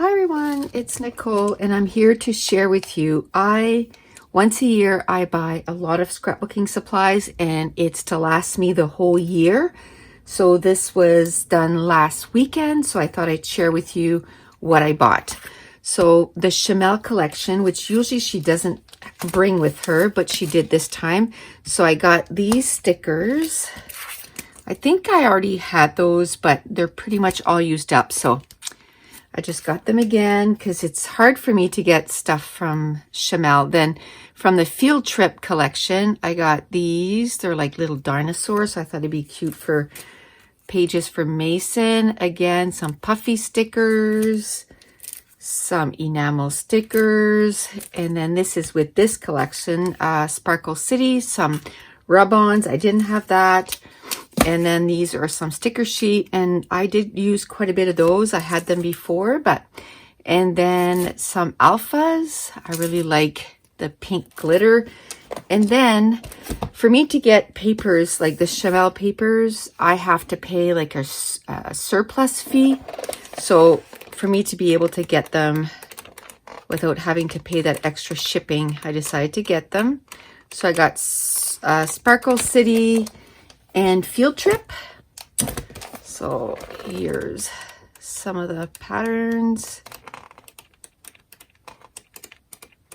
Hi everyone, it's Nicole and I'm here to share with you. Once a year, I buy a lot of scrapbooking supplies and it's to last me the whole year. So this was done last weekend, so I thought I'd share with you what I bought. So the Chamel collection, which usually she doesn't bring with her, but she did this time. So I got these stickers. I think I already had those, but they're pretty much all used up. So I just got them again because it's hard for me to get stuff from Chamel. Then from the field trip collection, I got these. They're like little dinosaurs. So I thought it'd be cute for pages for Mason. Again, some puffy stickers, some enamel stickers. And then this is with this collection, Sparkle City, some rub-ons. I didn't have that. And then these are some sticker sheet, and I did use quite a bit of those. I had them before, and then some alphas. I really like the pink glitter. And then for me to get papers like the Chamel papers, I have to pay like a surplus fee. So for me to be able to get them without having to pay that extra shipping, I decided to get them. So I got Sparkle City and Field Trip. So here's some of the patterns.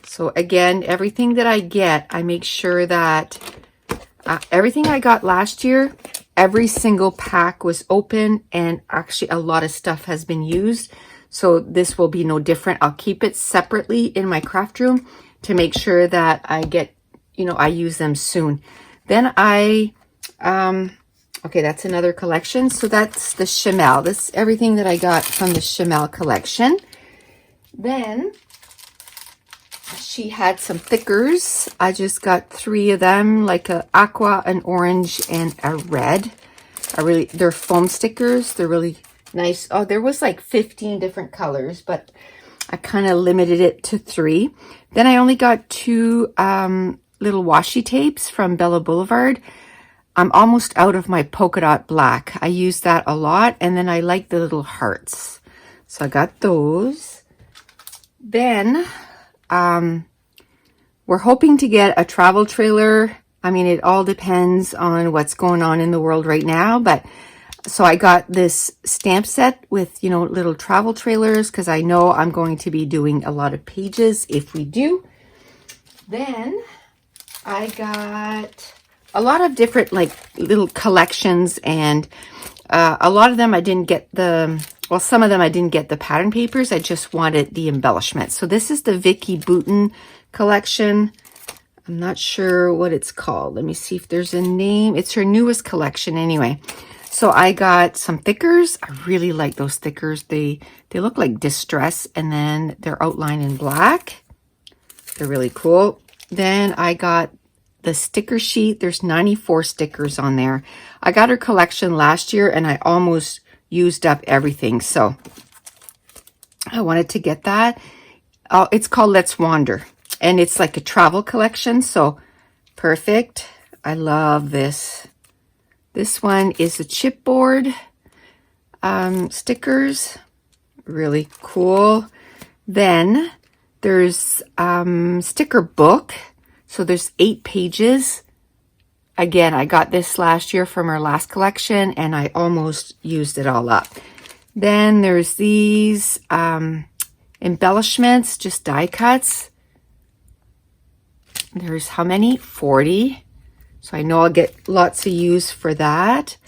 So again, everything that I get, I make sure that everything I got last year, every single pack was open, and actually a lot of stuff has been used. So this will be no different. I'll keep it separately in my craft room to make sure that I get, I use them soon. Then okay, that's another collection. So that's the Chamel. This is everything that I got from the Chamel collection. Then she had some thickers. I just got 3 of them, like a aqua, an orange, and a red. They're foam stickers. They're really nice. Oh, there was like 15 different colors, but I kind of limited it to 3. Then I only got 2 little washi tapes from Bella Boulevard. I'm almost out of my polka dot black. I use that a lot. And then I like the little hearts. So I got those. Then we're hoping to get a travel trailer. I mean, it all depends on what's going on in the world right now. But so I got this stamp set with, little travel trailers because I know I'm going to be doing a lot of pages if we do. Then I got a lot of different like little collections, and a lot of them I didn't get some of them I didn't get the pattern papers. I just wanted the embellishment. So this is the Vicky Bouton collection. I'm not sure what it's called. Let me see if there's a name. It's her newest collection anyway. So I got some thickers. I really like those thickers. They look like distress, and then they're outlined in black. They're really cool. Then I got the sticker sheet. There's 94 stickers on there. I got her collection last year and I almost used up everything. So I wanted to get that. It's called Let's Wander, and it's like a travel collection. So perfect. I love this. This one is a chipboard stickers. Really cool. Then there's sticker book. So there's 8 pages. Again, I got this last year from her last collection and I almost used it all up. Then there's these embellishments, just die cuts. There's how many? 40. So I know I'll get lots of use for that.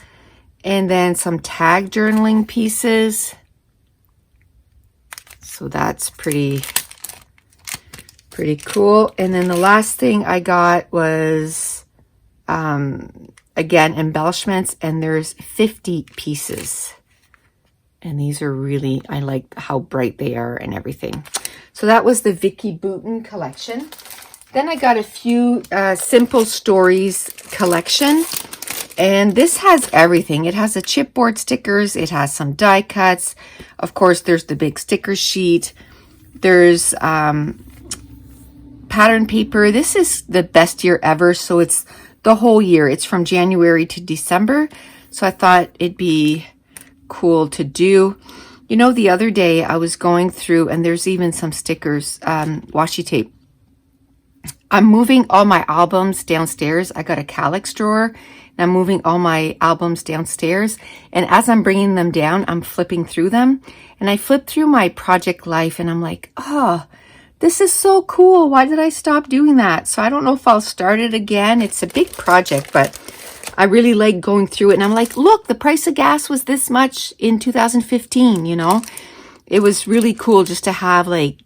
And then some tag journaling pieces. So that's pretty cool. And then the last thing I got was, again, embellishments, and there's 50 pieces. And these are really, I like how bright they are and everything. So that was the Vicky Bouton collection. Then I got a few Simple Stories collection. And this has everything. It has the chipboard stickers. It has some die cuts. Of course, there's the big sticker sheet. There's pattern paper. This is the best year ever. So it's the whole year. It's from January to December. So I thought it'd be cool to do. You know, the other day I was going through, and there's even some stickers, washi tape. I'm moving all my albums downstairs. I got a calyx drawer, and I'm moving all my albums downstairs. And as I'm bringing them down, I'm flipping through them. And I flipped through my project life, and I'm like, oh, this is so cool. Why did I stop doing that? So I don't know if I'll start it again. It's a big project, but I really like going through it. And I'm like, look, the price of gas was this much in 2015, you know? It was really cool just to have like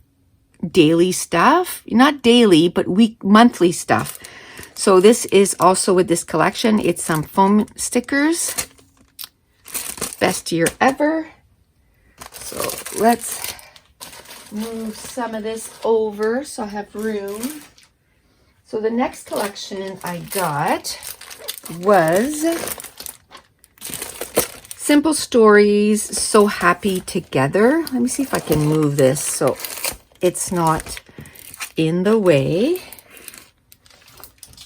daily stuff, not daily, but monthly stuff. So this is also with this collection. It's some foam stickers. Best year ever. So let's move some of this over so I have room. So the next collection I got was Simple Stories, So Happy Together. Let me see if I can move this so it's not in the way.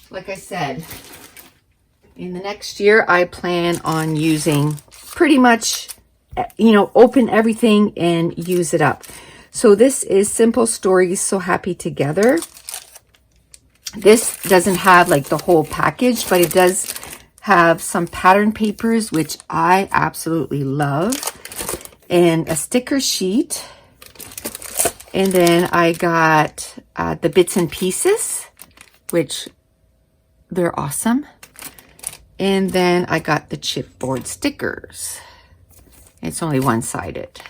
Like I said, in the next year, I plan on using pretty much, you know, open everything and use it up. So this is Simple Stories, So Happy Together. This doesn't have like the whole package, but it does have some pattern papers, which I absolutely love, and a sticker sheet. And then I got the bits and pieces, which they're awesome. And then I got the chipboard stickers. It's only one-sided.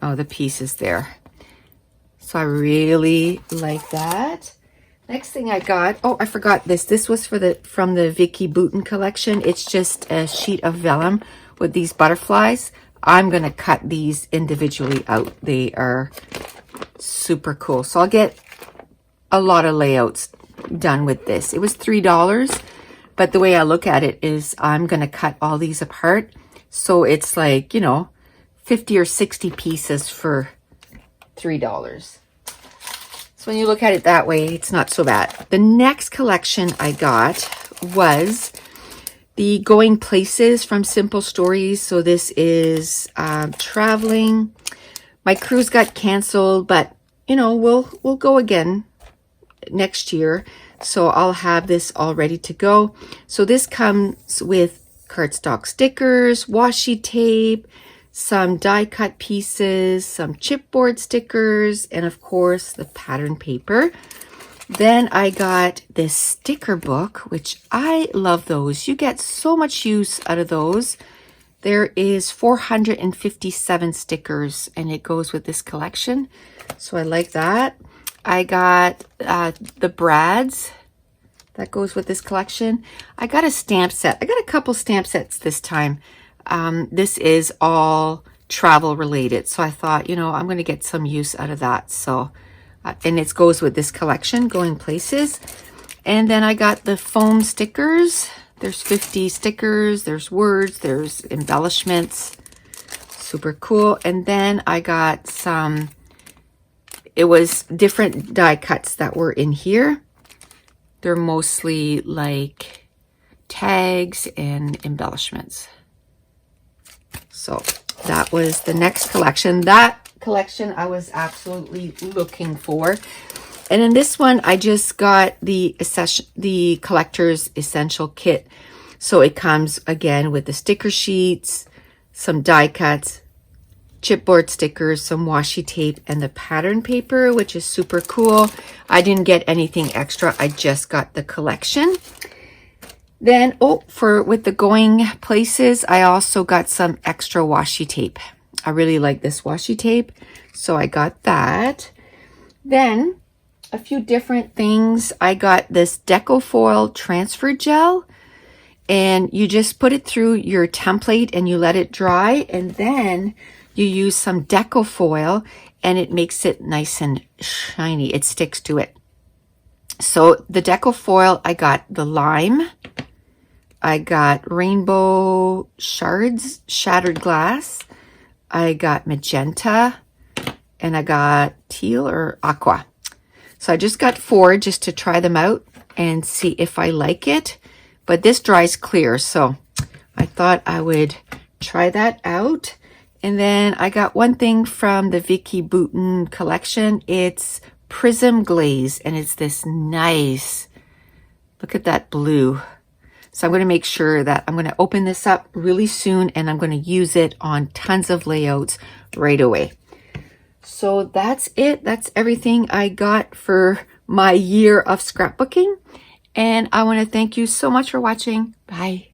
Oh, the piece is there. So I really like that. Next thing I got, oh, I forgot this. This was from the Vicky Boutin collection. It's just a sheet of vellum with these butterflies. I'm going to cut these individually out. They are super cool. So I'll get a lot of layouts done with this. It was $3, but the way I look at it is I'm going to cut all these apart. So it's like, you know, 50 or 60 pieces for $3. So when you look at it that way, it's not so bad. The next collection I got was the Going Places from Simple Stories. So this is traveling. My cruise got canceled, but you know, we'll go again next year. So I'll have this all ready to go. So this comes with cardstock stickers, washi tape, some die cut pieces, some chipboard stickers, and of course the pattern paper. Then I got this sticker book, which I love those. You get so much use out of those. There is 457 stickers and it goes with this collection. So I like that. I got the brads that goes with this collection. I got a stamp set. I got a couple stamp sets this time. This is all travel related. So I thought, you know, I'm going to get some use out of that. So, and it goes with this collection, Going Places. And then I got the foam stickers. There's 50 stickers. There's words. There's embellishments. Super cool. And then I got some, it was different die cuts that were in here. They're mostly like tags and embellishments. So that was the next collection. That collection I was absolutely looking for. And in this one, I just got the collector's essential kit. So it comes again with the sticker sheets, some die cuts, chipboard stickers, some washi tape, and the pattern paper, which is super cool. I didn't get anything extra. I just got the collection. Then, with the Going Places, I also got some extra washi tape. I really like this washi tape, so I got that. Then, a few different things. I got this Deco Foil transfer gel, and you just put it through your template and you let it dry, and then you use some Deco Foil, and it makes it nice and shiny. It sticks to it. So the Deco Foil, I got the lime. I got rainbow shards, shattered glass. I got magenta, and I got teal or aqua. So I just got 4 just to try them out and see if I like it. But this dries clear, so I thought I would try that out. And then I got one thing from the Vicky Bouton collection. It's Prism Glaze, and it's this nice, look at that blue. So I'm going to make sure that I'm going to open this up really soon, and I'm going to use it on tons of layouts right away. So that's it. That's everything I got for my year of scrapbooking. And I want to thank you so much for watching. Bye.